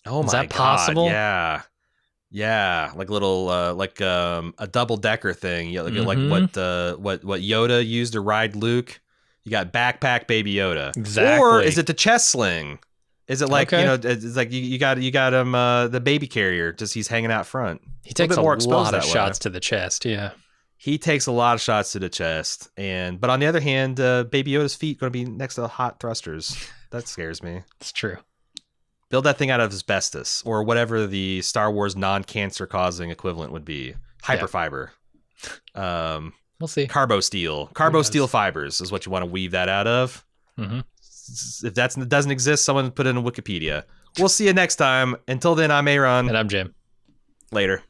Oh my God. Is that possible? Yeah. Like little a double-decker thing. Like what Yoda used to ride Luke. You got backpack Baby Yoda. Exactly. Or is it the chest sling? Is it like, it's like you got him the baby carrier, just he's hanging out front. He takes a lot of shots to the chest, yeah. He takes a lot of shots to the chest, but on the other hand, Baby Yoda's feet going to be next to the hot thrusters. That scares me. It's true. Build that thing out of asbestos or whatever the Star Wars non-cancer causing equivalent would be. Hyperfiber. We'll see. Carbo steel fibers is what you want to weave that out of. Mm-hmm. If that doesn't exist, someone put it in Wikipedia. We'll see you next time. Until then, I'm Aaron. And I'm Jim. Later.